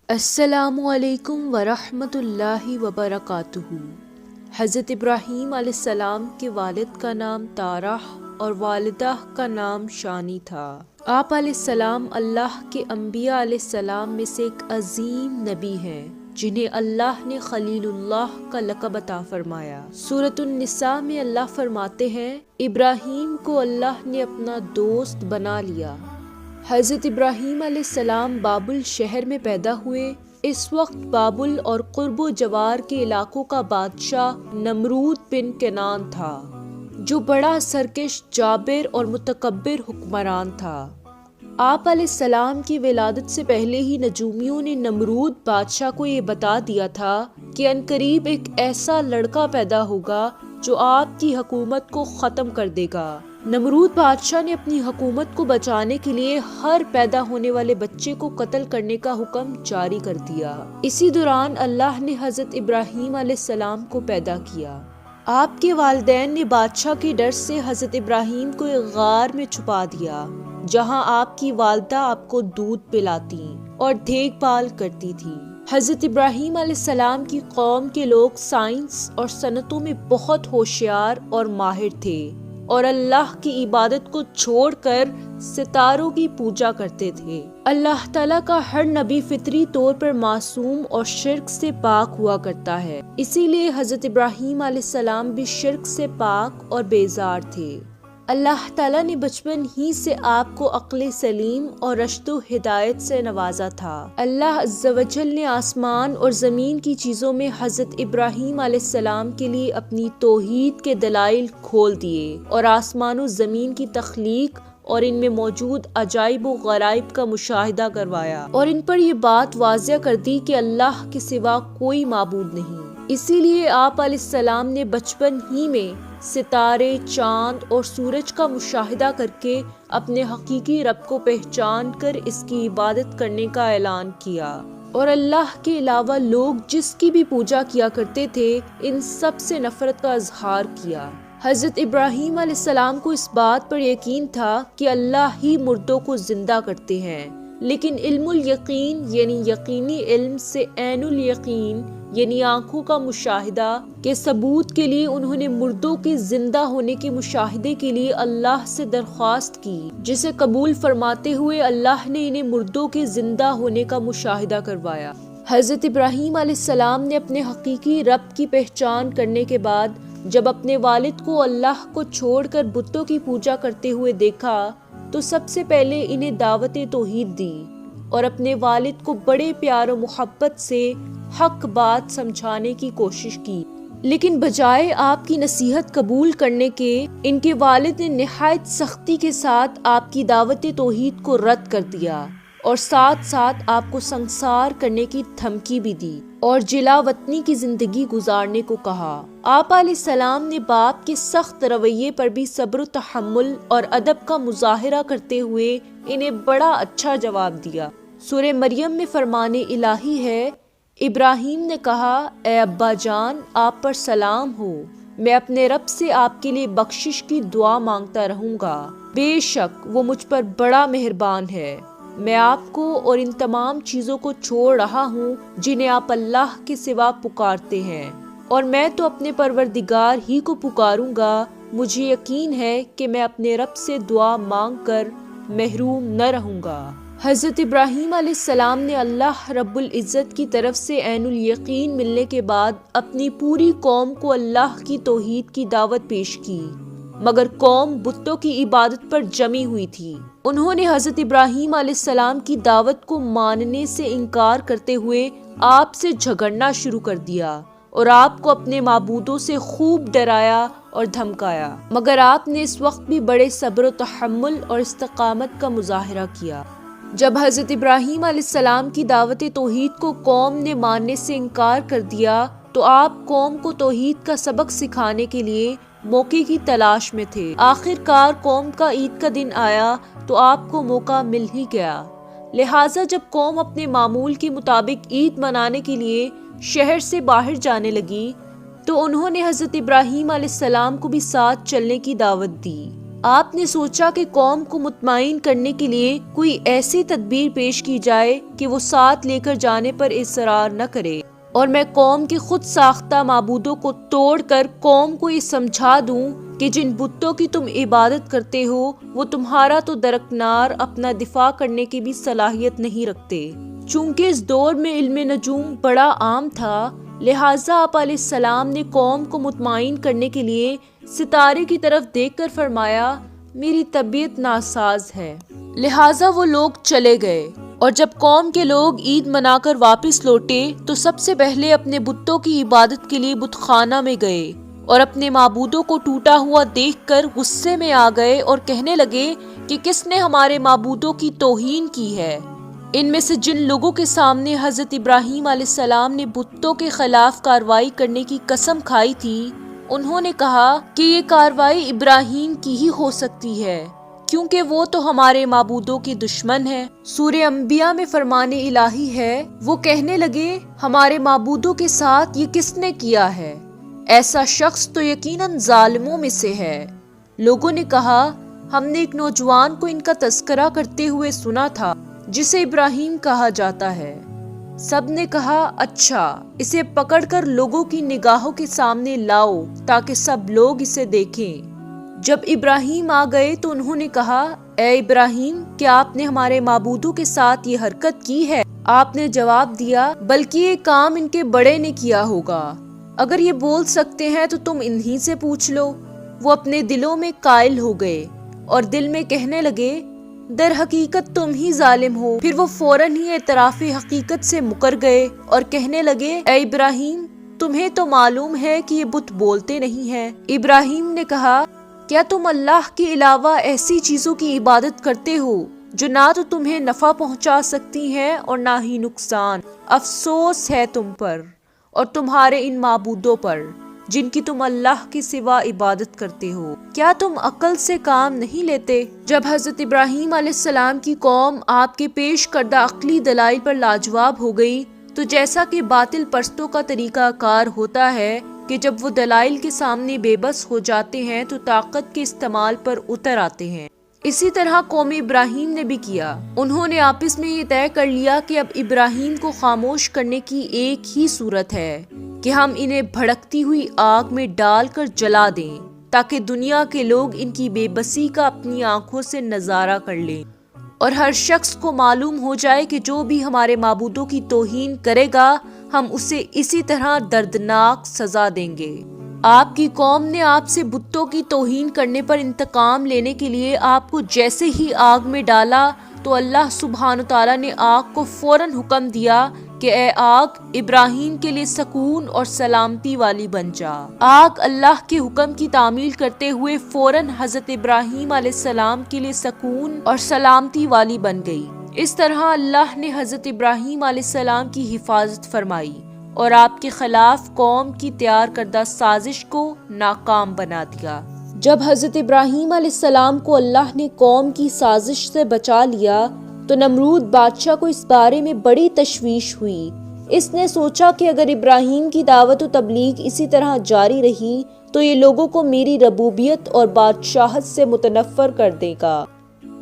السلام علیکم ورحمۃ اللہ وبرکاتہ۔ حضرت ابراہیم علیہ السلام کے والد کا نام تارح اور والدہ کا نام شانی تھا۔ آپ علیہ السلام اللہ کے انبیاء علیہ السلام میں سے ایک عظیم نبی ہیں جنہیں اللہ نے خلیل اللہ کا لقب عطا فرمایا۔ سورۃ النساء میں اللہ فرماتے ہیں، ابراہیم کو اللہ نے اپنا دوست بنا لیا۔ حضرت ابراہیم علیہ السلام بابل شہر میں پیدا ہوئے۔ اس وقت بابل اور قرب و جوار کے علاقوں کا بادشاہ نمرود بن کنعان تھا، جو بڑا سرکش، جابر اور متکبر حکمران تھا۔ آپ علیہ السلام کی ولادت سے پہلے ہی نجومیوں نے نمرود بادشاہ کو یہ بتا دیا تھا کہ عنقریب ایک ایسا لڑکا پیدا ہوگا جو آپ کی حکومت کو ختم کر دے گا۔ نمرود بادشاہ نے اپنی حکومت کو بچانے کے لیے ہر پیدا ہونے والے بچے کو قتل کرنے کا حکم جاری کر دیا۔ اسی دوران اللہ نے حضرت ابراہیم علیہ السلام کو پیدا کیا۔ آپ کے والدین نے بادشاہ کے ڈر سے حضرت ابراہیم کو ایک غار میں چھپا دیا، جہاں آپ کی والدہ آپ کو دودھ پلاتی اور دیکھ بھال کرتی تھی۔ حضرت ابراہیم علیہ السلام کی قوم کے لوگ سائنس اور صنعتوں میں بہت ہوشیار اور ماہر تھے، اور اللہ کی عبادت کو چھوڑ کر ستاروں کی پوجا کرتے تھے۔ اللہ تعالیٰ کا ہر نبی فطری طور پر معصوم اور شرک سے پاک ہوا کرتا ہے، اسی لیے حضرت ابراہیم علیہ السلام بھی شرک سے پاک اور بیزار تھے۔ اللہ تعالیٰ نے بچپن ہی سے آپ کو عقل سلیم اور رشد و ہدایت سے نوازا تھا۔ اللہ عز و جل نے آسمان اور زمین کی چیزوں میں حضرت ابراہیم علیہ السلام کے لیے اپنی توحید کے دلائل کھول دیے، اور آسمان و زمین کی تخلیق اور ان میں موجود عجائب و غرائب کا مشاہدہ کروایا، اور ان پر یہ بات واضح کر دی کہ اللہ کے سوا کوئی معبود نہیں۔ اسی لیے آپ علیہ السلام نے بچپن ہی میں ستارے، چاند اور سورج کا مشاہدہ کر کے اپنے حقیقی رب کو پہچان کر اس کی عبادت کرنے کا اعلان کیا، اور اللہ کے علاوہ لوگ جس کی بھی پوجا کیا کرتے تھے ان سب سے نفرت کا اظہار کیا۔ حضرت ابراہیم علیہ السلام کو اس بات پر یقین تھا کہ اللہ ہی مردوں کو زندہ کرتے ہیں، لیکن علم الیقین یعنی یقینی علم سے عین الیقین یعنی آنکھوں کا مشاہدہ کے ثبوت کے لیے انہوں نے مردوں کے زندہ ہونے کے مشاہدے کے لیے اللہ سے درخواست کی، جسے قبول فرماتے ہوئے اللہ نے انہیں مردوں کے زندہ ہونے کا مشاہدہ کروایا۔ حضرت ابراہیم علیہ السلام نے اپنے حقیقی رب کی پہچان کرنے کے بعد جب اپنے والد کو اللہ کو چھوڑ کر بتوں کی پوجا کرتے ہوئے دیکھا تو سب سے پہلے انہیں دعوت توحید دی، اور اپنے والد کو بڑے پیار و محبت سے حق بات سمجھانے کی کوشش کی، لیکن بجائے آپ کی نصیحت قبول کرنے کے ان کے والد نے نہایت سختی کے ساتھ آپ کی دعوت توحید کو رد کر دیا، اور ساتھ ساتھ آپ کو سنسار کرنے کی دھمکی بھی دی اور جلا وطنی کی زندگی گزارنے کو کہا۔ آپ علیہ السلام نے باپ کے سخت رویے پر بھی صبر و تحمل اور ادب کا مظاہرہ کرتے ہوئے انہیں بڑا اچھا جواب دیا۔ سورہ مریم میں فرمان الہی ہے، ابراہیم نے کہا، اے ابا جان، آپ پر سلام ہو، میں اپنے رب سے آپ کے لیے بخشش کی دعا مانگتا رہوں گا، بے شک وہ مجھ پر بڑا مہربان ہے۔ میں آپ کو اور ان تمام چیزوں کو چھوڑ رہا ہوں جنہیں آپ اللہ کے سوا پکارتے ہیں، اور میں تو اپنے پروردگار ہی کو پکاروں گا۔ مجھے یقین ہے کہ میں اپنے رب سے دعا مانگ کر محروم نہ رہوں گا۔ حضرت ابراہیم علیہ السلام نے اللہ رب العزت کی طرف سے عین الیقین ملنے کے بعد اپنی پوری قوم کو اللہ کی توحید کی دعوت پیش کی، مگر قوم بتوں کی عبادت پر جمی ہوئی تھی۔ انہوں نے حضرت ابراہیم علیہ السلام کی دعوت کو ماننے سے انکار کرتے ہوئے آپ سے جھگڑنا شروع کر دیا، اور آپ کو اپنے معبودوں سے خوب ڈرایا اور دھمکایا، مگر آپ نے اس وقت بھی بڑے صبر و تحمل اور استقامت کا مظاہرہ کیا۔ جب حضرت ابراہیم علیہ السلام کی دعوت توحید کو قوم نے ماننے سے انکار کر دیا تو آپ قوم کو توحید کا سبق سکھانے کے لیے موقع کی تلاش میں تھے۔ آخر کار قوم کا عید کا دن آیا تو آپ کو موقع مل ہی گیا، لہٰذا جب قوم اپنے معمول کے مطابق عید منانے کے لیے شہر سے باہر جانے لگی تو انہوں نے حضرت ابراہیم علیہ السلام کو بھی ساتھ چلنے کی دعوت دی۔ آپ نے سوچا کہ قوم کو مطمئن کرنے کے لیے کوئی ایسی تدبیر پیش کی جائے کہ وہ ساتھ لے کر جانے پر اصرار نہ کرے، اور میں قوم کے خود ساختہ معبودوں کو توڑ کر قوم کو یہ سمجھا دوں کہ جن بتوں کی تم عبادت کرتے ہو وہ تمہارا تو درکنار اپنا دفاع کرنے کی بھی صلاحیت نہیں رکھتے۔ چونکہ اس دور میں علم نجوم بڑا عام تھا، لہٰذا آپ علیہ السلام نے قوم کو مطمئن کرنے کے لیے ستارے کی طرف دیکھ کر فرمایا، میری طبیعت ناساز ہے، لہٰذا وہ لوگ چلے گئے۔ اور جب قوم کے لوگ عید منا کر واپس لوٹے تو سب سے پہلے اپنے بتوں کی عبادت کے لیے بت خانہ میں گئے اور اپنے معبودوں کو ٹوٹا ہوا دیکھ کر غصے میں آ گئے اور کہنے لگے کہ کس نے ہمارے معبودوں کی توہین کی ہے۔ ان میں سے جن لوگوں کے سامنے حضرت ابراہیم علیہ السلام نے بتوں کے خلاف کارروائی کرنے کی قسم کھائی تھی، انہوں نے کہا کہ یہ کارروائی ابراہیم کی ہی ہو سکتی ہے، کیونکہ وہ تو ہمارے معبودوں کے دشمن ہیں۔ سورہ انبیاء میں فرمان الہی ہے، وہ کہنے لگے ہمارے معبودوں کے ساتھ یہ کس نے کیا ہے؟ ایسا شخص تو یقیناً ظالموں میں سے ہے۔ لوگوں نے کہا ہم نے ایک نوجوان کو ان کا تذکرہ کرتے ہوئے سنا تھا جسے ابراہیم کہا جاتا ہے۔ سب نے کہا اچھا، اسے پکڑ کر لوگوں کی نگاہوں کے سامنے لاؤ تاکہ سب لوگ اسے دیکھیں۔ جب ابراہیم آ گئے تو انہوں نے کہا، اے ابراہیم، کیا آپ نے ہمارے معبودوں کے ساتھ یہ حرکت کی ہے؟ آپ نے جواب دیا، بلکہ یہ کام ان کے بڑے نے کیا ہوگا، اگر یہ بول سکتے ہیں تو تم انہی سے پوچھ لو۔ وہ اپنے دلوں میں قائل ہو گئے اور دل میں کہنے لگے در حقیقت تم ہی ظالم ہو۔ پھر وہ فوراً ہی اعتراف حقیقت سے مکر گئے اور کہنے لگے، اے ابراہیم، تمہیں تو معلوم ہے کہ یہ بت بولتے نہیں ہیں۔ ابراہیم نے کہا، کیا تم اللہ کے علاوہ ایسی چیزوں کی عبادت کرتے ہو جو نہ تو تمہیں نفع پہنچا سکتی ہیں اور نہ ہی نقصان؟ افسوس ہے تم پر اور تمہارے ان معبودوں پر جن کی تم اللہ کے سوا عبادت کرتے ہو۔ کیا تم عقل سے کام نہیں لیتے؟ جب حضرت ابراہیم علیہ السلام کی قوم آپ کے پیش کردہ عقلی دلائل پر لاجواب ہو گئی تو جیسا کہ باطل پرستوں کا طریقہ کار ہوتا ہے کہ جب وہ دلائل کے سامنے بے بس ہو جاتے ہیں تو طاقت کے استعمال پر اتر آتے ہیں، اسی طرح قوم ابراہیم نے بھی کیا۔ انہوں نے آپس میں یہ طے کر لیا کہ اب ابراہیم کو خاموش کرنے کی ایک ہی صورت ہے کہ ہم انہیں بھڑکتی ہوئی آگ میں ڈال کر جلا دیں تاکہ دنیا کے لوگ ان کی بے بسی کا اپنی آنکھوں سے نظارہ کر لیں اور ہر شخص کو معلوم ہو جائے کہ جو بھی ہمارے معبودوں کی توہین کرے گا ہم اسے اسی طرح دردناک سزا دیں گے۔ آپ کی قوم نے آپ سے بتوں کی توہین کرنے پر انتقام لینے کے لیے آپ کو جیسے ہی آگ میں ڈالا تو اللہ سبحانہ تعالیٰ نے آگ کو فوراً حکم دیا کہ اے آگ، ابراہیم کے لیے سکون اور سلامتی والی بن جا۔ آگ اللہ کے حکم کی تعمیل کرتے ہوئے فوراً حضرت ابراہیم علیہ السلام کے لیے سکون اور سلامتی والی بن گئی۔ اس طرح اللہ نے حضرت ابراہیم علیہ السلام کی حفاظت فرمائی اور آپ کے خلاف قوم کی تیار کردہ سازش کو ناکام بنا دیا۔ جب حضرت ابراہیم علیہ السلام کو اللہ نے قوم کی سازش سے بچا لیا تو نمرود بادشاہ کو اس بارے میں بڑی تشویش ہوئی۔ اس نے سوچا کہ اگر ابراہیم کی دعوت و تبلیغ اسی طرح جاری رہی تو یہ لوگوں کو میری ربوبیت اور بادشاہت سے متنفر کر دے گا،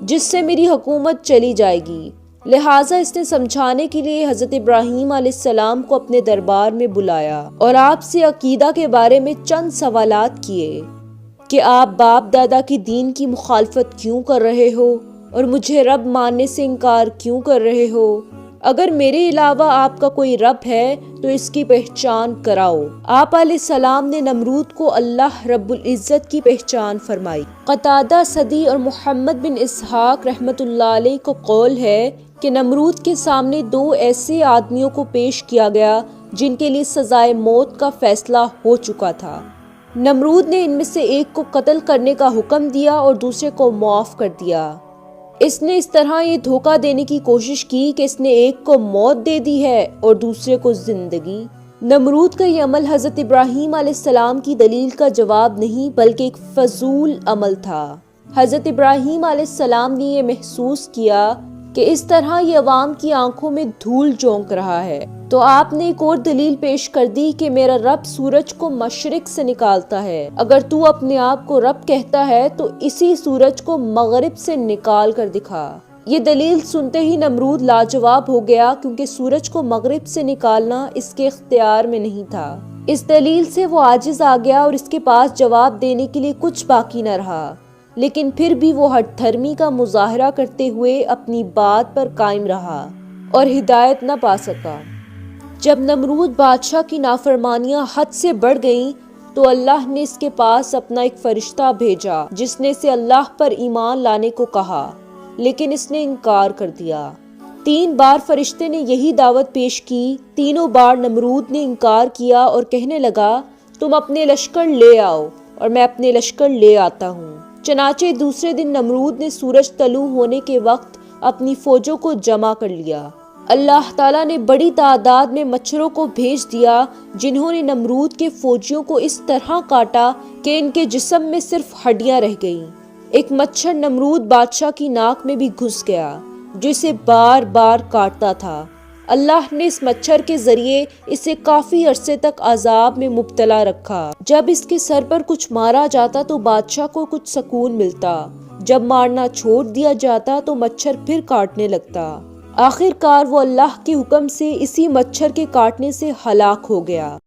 جس سے میری حکومت چلی جائے گی۔ لہٰذا اس نے سمجھانے کے لیے حضرت ابراہیم علیہ السلام کو اپنے دربار میں بلایا اور آپ سے عقیدہ کے بارے میں چند سوالات کیے کہ آپ باپ دادا کے دین کی مخالفت کیوں کر رہے ہو اور مجھے رب ماننے سے انکار کیوں کر رہے ہو؟ اگر میرے علاوہ آپ کا کوئی رب ہے تو اس کی پہچان کراؤ۔ آپ علیہ السلام نے نمرود کو اللہ رب العزت کی پہچان فرمائی۔ قتادہ سدی اور محمد بن اسحاق رحمۃ اللہ علیہ کو قول ہے کہ نمرود کے سامنے دو ایسے آدمیوں کو پیش کیا گیا جن کے لیے سزائے موت کا فیصلہ ہو چکا تھا۔ نمرود نے ان میں سے ایک کو قتل کرنے کا حکم دیا اور دوسرے کو معاف کر دیا۔ اس نے اس طرح یہ دھوکہ دینے کی کوشش کی کہ اس نے ایک کو موت دے دی ہے اور دوسرے کو زندگی۔ نمرود کا یہ عمل حضرت ابراہیم علیہ السلام کی دلیل کا جواب نہیں بلکہ ایک فضول عمل تھا۔ حضرت ابراہیم علیہ السلام نے یہ محسوس کیا کہ اس طرح یہ عوام کی آنکھوں میں دھول جھونک رہا ہے۔ تو آپ نے ایک اور دلیل پیش کر دی کہ میرا رب سورج کو مشرق سے نکالتا ہے۔ اگر تو اپنے آپ کو رب کہتا ہے تو اسی سورج کو مغرب سے نکال کر دکھا۔ یہ دلیل سنتے ہی نمرود لاجواب ہو گیا، کیونکہ سورج کو مغرب سے نکالنا اس کے اختیار میں نہیں تھا۔ اس دلیل سے وہ عاجز آ گیا اور اس کے پاس جواب دینے کے لیے کچھ باقی نہ رہا، لیکن پھر بھی وہ ہٹ دھرمی کا مظاہرہ کرتے ہوئے اپنی بات پر قائم رہا اور ہدایت نہ پا سکا۔ جب نمرود بادشاہ کی نافرمانیاں حد سے بڑھ گئیں تو اللہ نے اس کے پاس اپنا ایک فرشتہ بھیجا جس نے اسے اللہ پر ایمان لانے کو کہا، لیکن اس نے انکار کر دیا۔ 3 بار فرشتے نے یہی دعوت پیش کی، تینوں بار نمرود نے انکار کیا اور کہنے لگا تم اپنے لشکر لے آؤ اور میں اپنے لشکر لے آتا ہوں۔ چنانچہ دوسرے دن نمرود نے سورج طلوع ہونے کے وقت اپنی فوجوں کو جمع کر لیا۔ اللہ تعالیٰ نے بڑی تعداد میں مچھروں کو بھیج دیا جنہوں نے نمرود کے فوجیوں کو اس طرح کاٹا کہ ان کے جسم میں صرف ہڈیاں رہ گئیں۔ ایک مچھر نمرود بادشاہ کی ناک میں بھی گھس گیا جو اسے بار بار کاٹتا تھا۔ اللہ نے اس مچھر کے ذریعے اسے کافی عرصے تک عذاب میں مبتلا رکھا۔ جب اس کے سر پر کچھ مارا جاتا تو بادشاہ کو کچھ سکون ملتا، جب مارنا چھوڑ دیا جاتا تو مچھر پھر کاٹنے لگتا۔ آخر کار وہ اللہ کے حکم سے اسی مچھر کے کاٹنے سے ہلاک ہو گیا۔